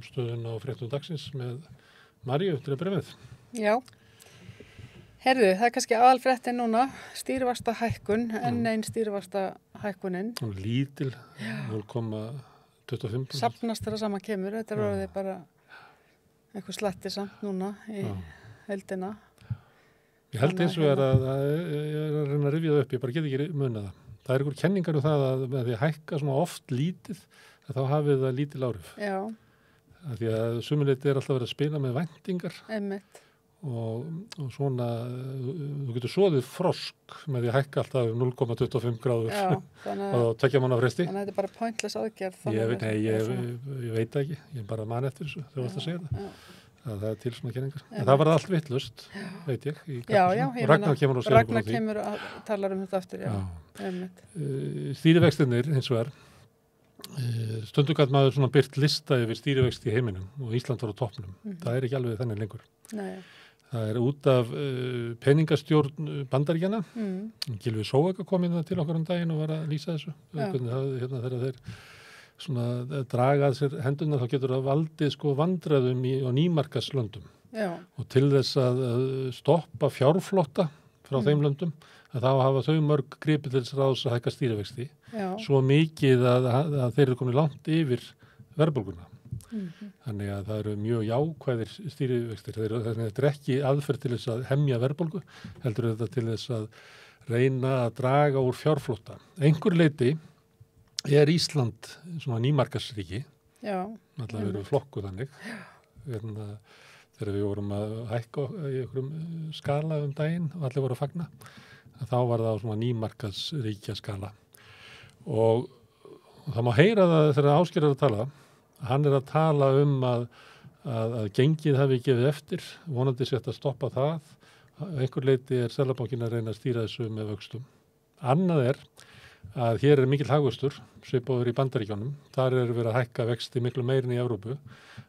stöðun á fréttum dagsins með Maríu til að byrja með. Já. Herðu, það kannski aðalfréttin núna, stýrivaxtahækkun, enn einn stýrivaxtahækkunin. Lítil, 0,25%. Safnast þeirra sama kemur, þetta orðið bara eitthvað slatti samt núna í heildina. Ég held eins og að ég er að reyna að rifja það upp, ég bara get ekki munað það. Það einhver kenningar það að með því að hækka svona oft lítið, þá hafið það lítil áhrif. Já. Af því að sumuleyti alltaf verið að spila með væntingar. Einmitt. Og svona, þú getur soðið frosk með því að hækka alltaf 0,25 gráður og 2 mánaða fresti. Þannig að þetta er bara pointless aðgerð. Ég veit ekki, ég bara man eftir þessu, þegar varst að segja það. Það er til svona kenningar. En það var allt vitlaust, veit ég. Og Ragnar kemur og segir okkur á því. Ragnar kemur og talar þetta aftur, Stýrivextirnir hins vegar, stundum gat maður svona birt lista yfir stýrivexti í heiminum og Ísland var á toppnum. Það er ekki alveg þannig lengur. Nei. Það er út af peningastjórn Bandaríkjanna. Gylfi Sóeka kom inn til okkar daginn og var að lýsa þessu. Þegar þeir svona dragað sér hendurna þá getur það valdið vandræðum á nýmarkaðslöndum. Og til þess að stoppa fjárflotta frá þeim löndum að þá hafa þau mörg gripið til þess ráðs að hækka stýrivexti svo mikið að þeir eru komin langt yfir verðbólguna. Þannig að það eru mjög jákvæðir stýrivextir. Þetta er ekki aðferð til þess að hemja verðbólgu, heldur þetta til þess að reyna að draga úr fjárflotta. Einhver leyti er Ísland svona nýmarkaðsríki. Alltaf eru flokkuð þannig. Þegar við vorum að hækka í einhverjum skala daginn og allir voru að fagna, þá var það á svona nýmarkaðsríkja skala. Og það má heyra það þegar Ásgeir er að tala. Hann er að tala að gengið hafi gefið eftir, vonandi sé að stoppa það. Einhver leyti er Seðlabankinn að reyna að stýra þessu með vöxtum. Annað er að hér er mikill hagvöxtur, svipaður í Bandaríkjunum. Þar er verið að hækka vexti miklu meirin í Evrópu,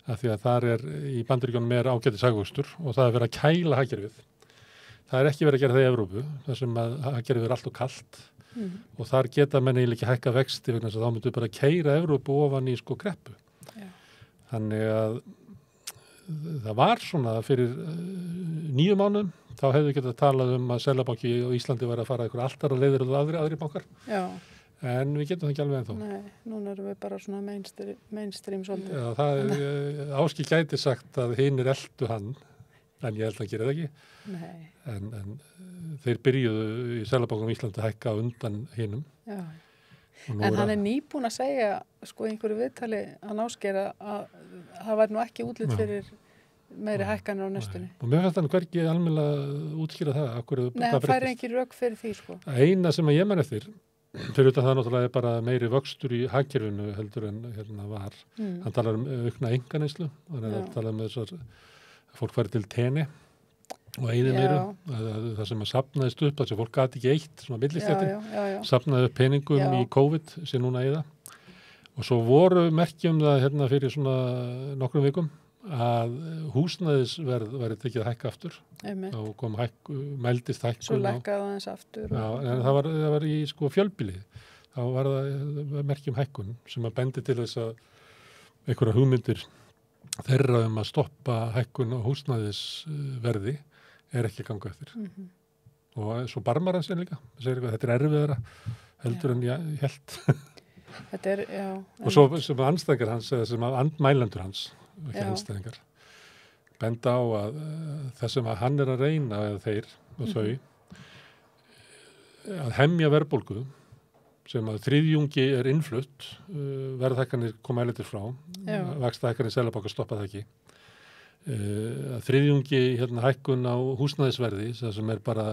af því að þar er í Bandaríkjunum ágætis hagvöxtur og það er verið að kæla hagkerfið. Það er ekki verið að gera það í Evrópu, þar sem að hagkerfið er allt og kalt og þar geta menn eiginlega ekki hækka vexti vegna þess að þá myndu bara keyra Evrópu ofan í kreppu. Þannig að það var svona fyrir 9 mánuðum, þá hefðu getað talað að Seðlabanki og Íslandi væri að fara eitthvað alltaf leiðir og aðri bankar. En við getum það ekki alveg ennþá. Nei, núna erum við bara svona mainstream svolítið. Já, Áski gæti sagt að hinir eltu hann, en ég held að hann gerir það ekki. Nei. En þeir byrjuðu í Seðlabankum Íslandi að hækka undan hinum. Já. En hann er nýbúinn að segja, einhverju viðtali hann Ásgeir að það væri nú ekki útlit fyrir meiri hækkanir á næstunni. Og mér finnst hann hvergi almennilega útskýra það. Nei, hann fær ekki rök fyrir því, Eina sem ég man eftir, fyrir utan það náttúrulega er bara meiri vöxtur í hagkerfinu heldur en var. Hann talar aukna einkaneyslu, hann er að tala með þessar að fólk færi til tenni og eyði meiru, það sem að safnaðist upp, þess að fólk gati ekki eitt, svona millistéttin, safnaði upp peningum í COVID sem núna eyða. Og svo voru merkjum það fyrir svona nokkrum vikum að húsnæðisverð væri tekið að hækka aftur. Þá kom mældist hækkun. Svo lækkaði aðeins aftur. Já, en það var í fjölbýli. Þá var það merkjum hækkun sem að bendi til þess að einhverja hugmyndir þeirra að stoppa hækkun á húsnæðisverði er ekki að ganga eftir. Og svo barmar hann sér líka. Segir þetta er erfiðara heldur en ég held. Þetta er, og svo sem andstæðingar hans, eða sem andmælendur hans, ekki andstæðingar, benda á að það sem að hann er að reyna, eða þeir og þau, að hemja verðbólgu, sem að þriðjungi er innflutt, verðhækkanir koma erlendir frá, vaxtahækkanir Seðlabanka stoppa það ekki. Þriðjungi hækkun á húsnæðisverði, það sem er bara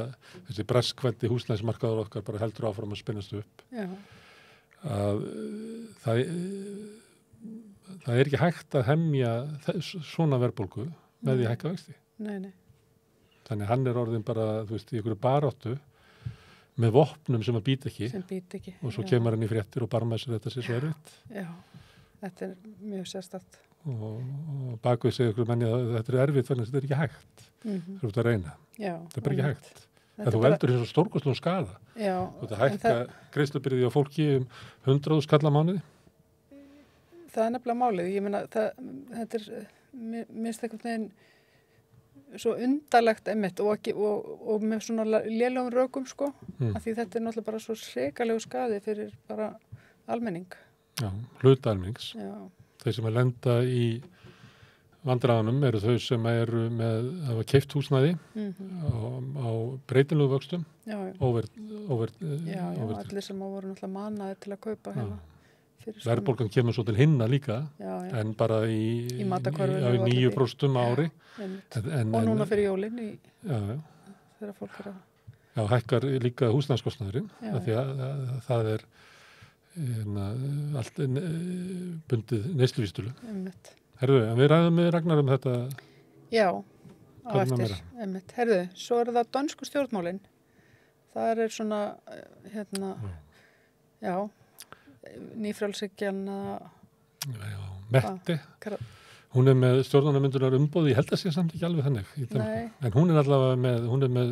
þessi breskveldi húsnæðismarkaður okkar bara heldur áfram að spinnast upp. Að það er ekki hægt að hemja svona verðbólgu með því að hækka vexti. Nei. Þannig hann er orðin bara, í einhverju baráttu með vopnum sem að býta ekki. Og svo kemur hann í fréttir og barmæsir þetta sér svo erfitt. Já, þetta er mjög sérstakt. Og bakvið segir ykkur menni að þetta er erfitt þannig að þetta er ekki hægt. Þú ert að reyna. Það er bara ekki hægt. Þú veldur þessu stórkostlum skada. Þú ert að hækka greiðslubyrði á fólki 100.000 kall á mánuði. það nefnilega málið. Ég meina, þetta minnst einhvern veginn svo undarlegt einmitt og með svona lélegum rökum, sko, af því þetta náttúrulega bara svo hrikalegu skaði fyrir bara almenning. Já, hluta almennings. Já. Þeir sem lenda í vandræðanum eru þau sem eru hafa keypt húsnæði á breytilegu vöxtum, allir sem voru náttúrulega manaðir til að kaupa hérna. Verðbólgan kemur svo til hinna líka, en bara í 9% ári. Og núna fyrir jólin þegar fólk að... Já, hækkar líka húsnæðiskostnaðurinn, því að það allt bundið neysluvísitölu. Herðu, en við ræðum með Ragnar þetta. Já, á eftir. Herðu, svo það dönsku stjórnmálin. Það svona, nýfrjálshyggjan Mette. Hún með stjórnarmyndunar umboði, ég held að sé samt ekki alveg þannig. En hún allavega með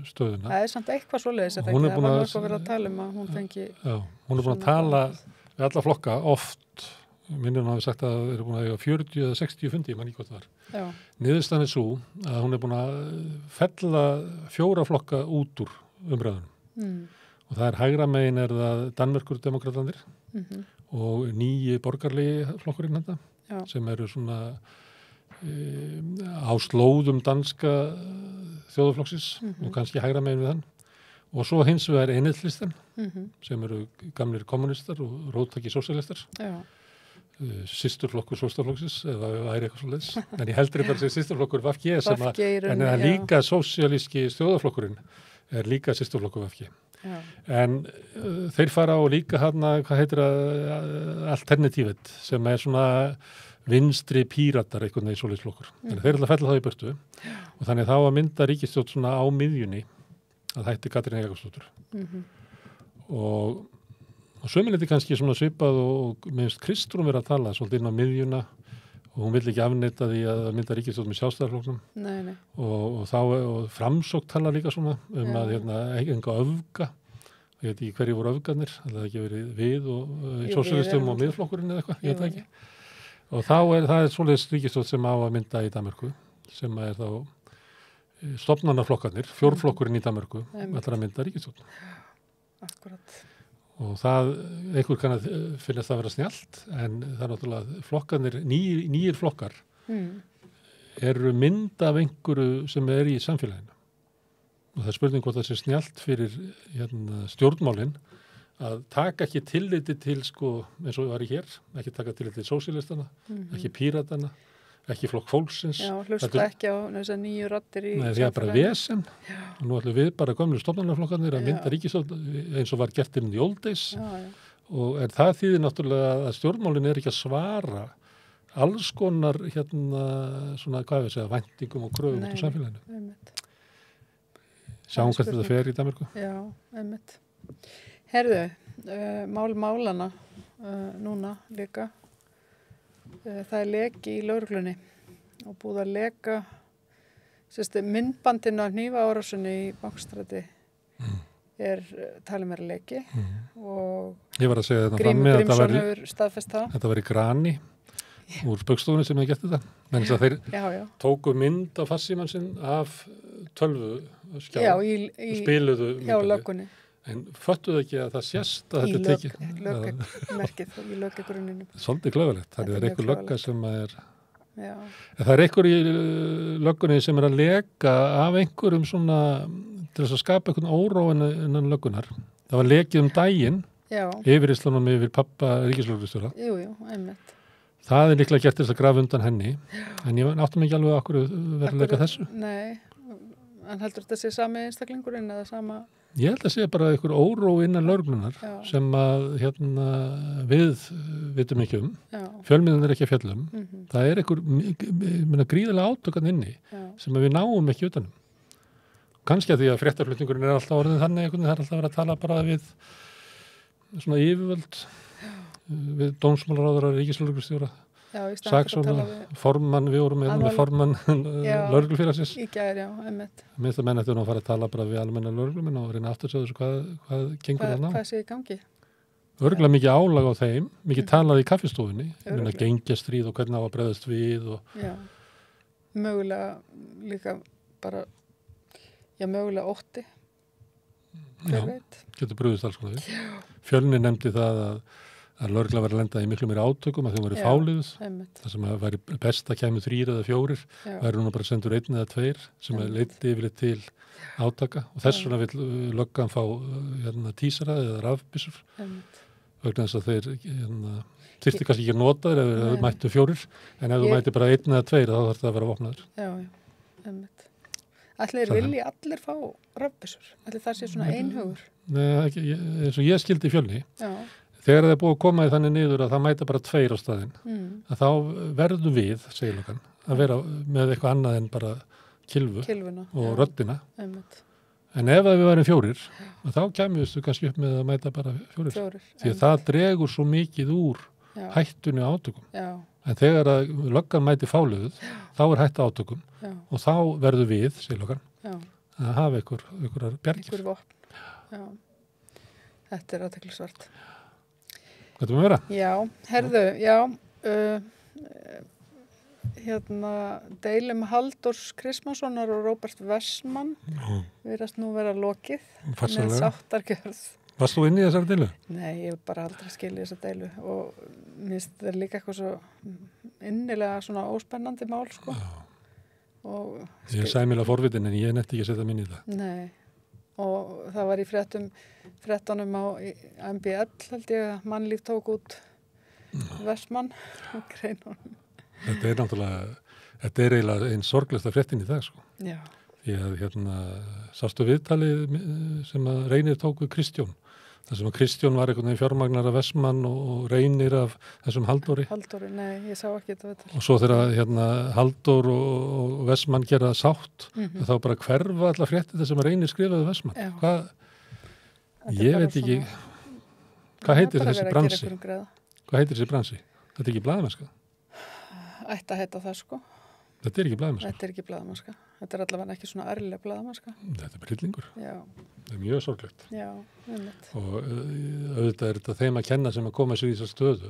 stöðuna. Það samt eitthvað svoleiðis, það var eitthvað verið að tala að hún fengi... Já, hún búin að tala við alla flokka oft. Minnir hún hafi sagt að það eru búin að eiga 40 eða 60 fundi, ég man ekki hvað það var. Niðurstaðan svo að hún búin að fella 4 flokka út úr umræðunum. Og það hægra megin það Danmerkur demokratandir og 9 borgarlegi flokkurinn þetta, sem eru svona á slóðum danska þjóðarflokksins og kannski hægra megin við hann. Og svo hins vegar Enhedslisten, sem eru gamlir kommunistar og róttæki sósíalistar. Systurflokkur sósíalistaflokksins, eða væri eitthvað svo leiðis. En ég heldur þetta að segja systurflokkur VFG, en það líka sósíalíski þjóðarflokkurinn líka systurflokkur VFG. En þeir fara á líka hvað heitir alternativet, sem svona vinstri píratar einhvern veginn svoleiðisflokkur. Þannig þeir ætla að fella það í burtu og þannig þá að mynda ríkisstjórn svona á miðjunni að hætti Katrín Jakobsdóttur. Og sömuleyti kannski svona svipað og minnst Kristrún verið að tala svolítið inn á miðjuna og hún vill ekki afneita því að mynda ríkisstjórn með Sjálfstæðisflokknum. Og Framsókn tala líka svona að enga öfga, ég veit ekki hverju voru öfgarnir, það ekki verið við og sósíalistum og miðflokkurinn eða eitthvað, ég veit ekki. Og það svoleiðis ríkisstjórn sem á að mynda í Danmörku, sem þá stofnanaflokkarnir, 4 flokkurinn í Danmörku, ætlar að mynda ríkisstjórn. Akkurat. Og einhver kann að finnast það að vera snjallt, en það náttúrulega flokkarnir, nýjir flokkar, eru mynd af einhverju sem í samfélaginu. Og það spurning hvort það sé snjallt fyrir stjórnmálin að taka ekki tilliti til, eins og var í hér, ekki taka tilliti til sósíalistana, ekki píratana, ekki flokk fólksins. Já, hlusta ekki á þessar nýju raddir í samfélaginu. Nei, það bara vesen. Og nú ætlum við bara gömlu stofnanaflokkarnir að mynda ríkisstjórn eins og var gert inn í old days. En það þýðir náttúrulega að stjórnmálin ekki að svara alls konar svona, hvað við segja, væntingum og kröfum út á samfélaginu. Sjáum hvert þetta fer í Danmörku. Já, einmitt. Herðu, málana núna líka. Það leki í lögreglunni og búið að leka myndbandinu af hnífaárásinni í Bankastræti talið mér að leki og Grímsson hefur staðfest það. Þetta var í Grani úr Spaugstofunni sem hefði gert þetta. Menn þess að þeir tóku mynd á farsímann sinn af tölvuskjá og spiluðu hjá löggunni. En föttuðu ekki að það sést að þetta tekið? Merkið í löggagrunninu. Svolítið klöfulegt. Það einhver lögga sem það einhver í löggunni sem að leka af einhverjum svona til þess að skapa einhvern óróin innan löggunar. Það var lekið daginn yfirheyrslunum yfir pappa ríkislögreglustjóra. Jú, einmitt. Það líklega gert þess að grafa undan henni. En ég áttum ekki alveg okkur verið að leka þessu. Nei, en heldur þetta sé sami einstaklingurinn eða sama... Ég held að segja bara einhver óró innan lögreglunar sem að við vitum ekki fjölmiðlarnir ekki að fjallum. Það einhver gríðarlega átökan inni sem við náum ekki utanum. Kannski að því að fréttaflutningurinn alltaf orðin þannig, það alltaf verið að tala bara við svona yfirvöld, við dómsmálaráðara, ríkislögreglustjóra, saksóknara, formann, við vorum með formann lögreglufélagsins. Í gær, einmitt. Minnst að menn ættu nú að fara að tala bara við almenna lögreglumenn og reyna aftur að segja þessu hvað gengur það ná. Hvað sé í gangi? Örgulega mikið álag á þeim, mikið talað í kaffistofunni, gengjastrýð og hvernig á að bregðast við. Já, mögulega líka bara, mögulega ótti. Já, getur brugðist alls konar því. Fjölnir nefndi það að lögregla var að lenda í miklu meira átökum að þau voru fáliðuð. Það sem að væri best að kæmu 3 eða 4, væri núna bara sendur 1 eða 2 sem að leiddi yfir til átaka og þess vegna vill löggan fá tísara eða rafbyssur vegna þess að þeir þyrfti kannski ekki að nota þeir ef þau mættu 4 en ef þú mætti bara 1 eða 2 þá þarf það að vera vopnaður. Allir vilji allir fá rafbyssur? Allir það sé svona einhugur? Nei, eins og ég skildi í Fjölni. Þegar það er búið að koma í þannig niður að það mæta bara 2 á staðinn, að þá verðum við, segir löggan, að vera með eitthvað annað en bara kylfuna og röddina. En ef við værum 4, þá kæmuðustu kannski upp með að mæta bara 4. Því að það dregur svo mikið úr hættunni átökum. En þegar að löggan mæti fáliðuð, þá er hætta átökum og þá verðum við, segir löggan, að hafa einhverjar bjargir. Einhver vopn. Þetta er athyglisvert. Þetta má vera? Já, herðu, deilum Halldórs Kristmánssonar og Róbert Wessman virðast nú vera lokið með sáttargjörð. Varst þú inn í þessari deilu? Nei, ég hef bara aldrei skilið þessa deilu og mér finnst þetta líka eitthvað svo innilega svona óspennandi mál, sko. Ég er sæmilega forvitin en ég netti ekki að setja minni í það. Nei, og það var í fréttunum á MBL, held ég, að Mannlíf tók út Wessman og greinunum. Þetta er náttúrulega, þetta er eiginlega einn sorglegsta fréttin í dag, sko. Já. Því að sástu viðtalið sem að Reynir tók við Kristjón. Það sem að Kristjón var einhvern veginn fjármagnar af Wessman og Reynir af þessum Halldóri. Halldóri, nei, ég sá ekki þetta viðtal. Og svo þegar Halldór og Wessman gera sátt, þá bara hverfa allar fréttir þess að Reynir skrifaði Wessman. Ég veit ekki, hvað heitir þessi bransi? Hvað heitir þessi bransi? Þetta er ekki blaðamennska? Ætti að heita það, sko. Þetta er ekki blaðamennska? Þetta er ekki blaðamennska. Þetta er allavega ekki svona ærlega blaðamennska. Þetta er hryllingur. Já. Það er mjög sorglegt. Já, einmitt. Og auðvitað er þetta þeim að kenna sem að koma sér í þessa stöðu.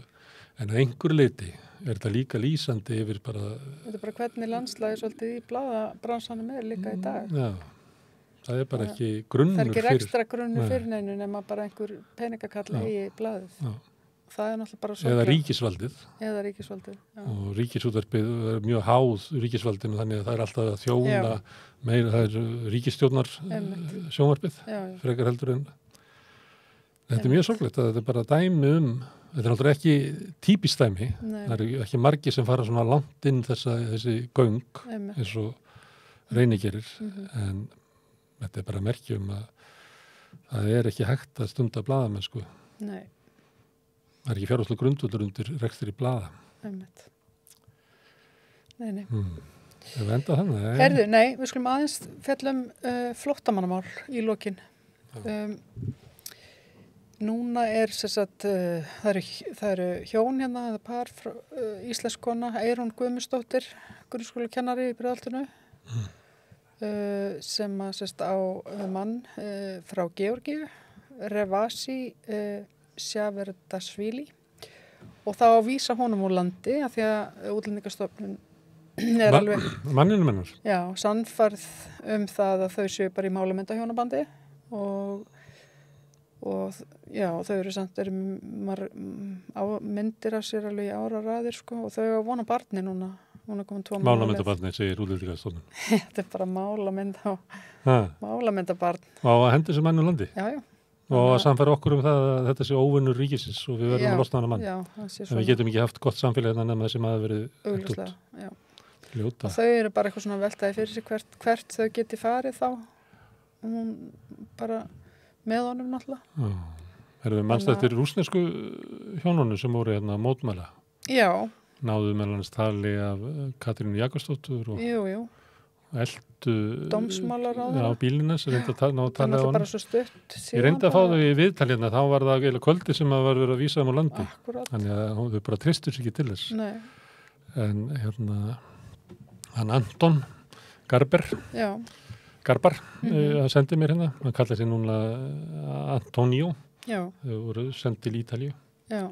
En að einhver leiti er þetta líka lýsandi yfir bara... Þetta er bara hvernig landslagi svolítið í blaðabransanum er líka í dag. Já. Það er bara ekki grunnur fyrir... Það er ekki ekstra grunnur fyrir neinu nema bara einhver peningakall í blaðið. Já. Það er náttúrulega bara eða ríkisvaldið. Eða ríkisvaldið, já. Og ríkisútvarpið er mjög háð ríkisvaldinu þannig að það er alltaf að þjóna meira, það er ríkisstjórnar sjónvarpið, frekar heldur en þetta er mjög sorglegt að þetta er bara dæmi þetta er náttúrulega ekki típist dæmi. Það eru ekki margir sem fara svona langt inn þessi göng eins og Reynir gerir en þetta er bara merki að það er ekki hægt að stunda blaðamennsku. Nei. Það er ekki fjárhagslega grundvöllur undir rekstur í blaða. Einmitt. Nei. Ef við enda þannig? Herðu, nei, við skulum aðeins fjallum flóttamannamál í lokin. Núna er það eru hjón hérna, eða par frá íslensk kona, Eyrún Guðmundsdóttir, grunnskólakennari í Breiðholtinu, sem að á mann frá Georgíu, Revasi Sjaverdasvili og þá að vísa honum úr landi af því að útlendingastofnun er alveg manninu mennur sannfærð það að þau séu bara í málamyndahjónabandi og þau eru myndir af sér alveg í áraraðir, sko, og þau eru að vona barni núna er komin 2 mánuðir. Málamyndabarni segir útlendingastofnun. Þetta er bara málamyndabarn. Og að hendi sem mann úr landi? Já. Og að samfæra okkur það að þetta sé óvinnur ríkisins og við verðum að losna hana mann. En við getum ekki haft gott samfélag nema þessi maður verið augljóslega, ljóta. Og þau eru bara eitthvað svona veltaði fyrir sig hvert þau geti farið þá. Hún bara með honum náttúrulega. Erum við mannst eftir rússnesku hjónunum sem voru hérna að mótmæla? Já. Náðu meðal annars tali af Katrínu Jakobsdóttur og... Jú. Eldu dómsmálaráðherra á bílina sem reynda að ná tala á hann. Ég reyndi að fá þau í viðtalina, þá var það eiginlega kvöldi sem að var verið að vísa þeim á landi. Akkurat. Þannig að þau bara tristur sér ekki til þess. Nei. En hann Anton Garbar sendi mér hérna, hann kallar sér núna Antonio Já. Þau voru sendt til Ítalíu. Já.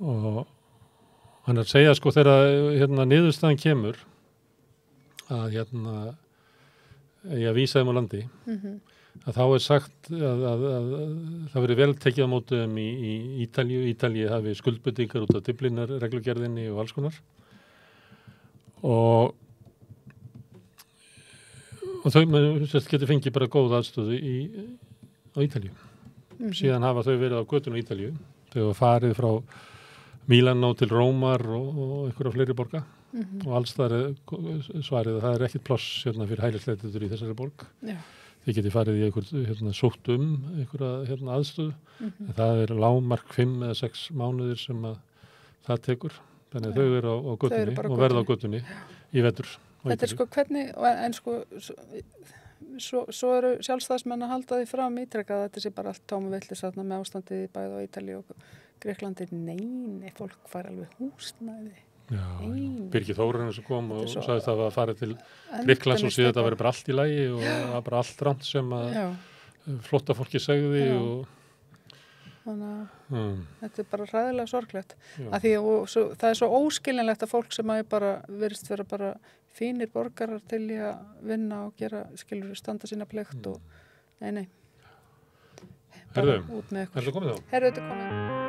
Og hann er að segja sko þegar niðurstaðan kemur að ég vísa þeim á landi að þá er sagt að það verið vel tekið á móti þeim í Ítalíu. Ítalíu hafi skuldbindingar út af Dyflinnar reglugerðinni og alls konar og þau getur fengið bara góð aðstöðu á Ítalíu. Síðan hafa þau verið á götunum í Ítalíu. Þau hafa farið frá Mílanó til Rómar og einhverja fleiri borga og alls það er svarið að það er ekkert pláss fyrir hælisleitendur í þessari borg. Já. Þið getið farið í einhver sótt einhverja aðstöðu en það er lágmark 5 eða 6 mánuðir sem að það tekur. Þannig að þau eru á götunni og verða á götunni í vetur. Þetta er sko hvernig, en sko svo eru sjálfstæðismenn að halda því fram ítrekka að þetta sé bara allt tómu villis með ástandið í bæði á Ítalíu og Grikklandi. Nei, fólk fær alveg húsnæði. Já, Birgir Þórarinn sem kom og sagði það að fara til Grikklands og síðan þetta verið bara allt í lagi og það var bara allt rangt sem að flotta fólki segði og þannig að þetta er bara hræðilega sorglegt af því það er svo óskiljanlegt að fólk sem að bara virðist vera bara fínir borgarar til í að vinna og gera, standa sína plikt og nei bara út með ykkur. Herðu komið þá? Herðu, þetta komið.